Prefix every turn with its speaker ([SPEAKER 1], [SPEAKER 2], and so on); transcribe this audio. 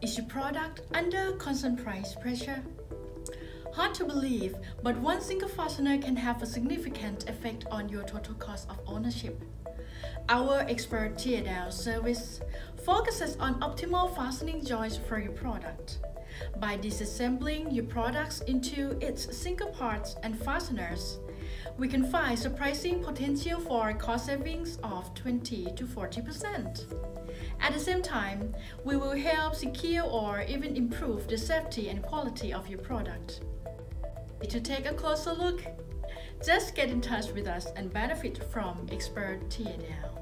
[SPEAKER 1] Is your product under constant price pressure? Hard to believe, but one single fastener can have a significant effect on your total cost of ownership. Our expert Teardown service focuses on optimal fastening joints for your product. By disassembling your products into its single parts and fasteners, we can find surprising potential for cost savings of 20 to 40%. At the same time, we will help secure or even improve the safety and quality of your product. To take a closer look, just get in touch with us and benefit from expert Teardown.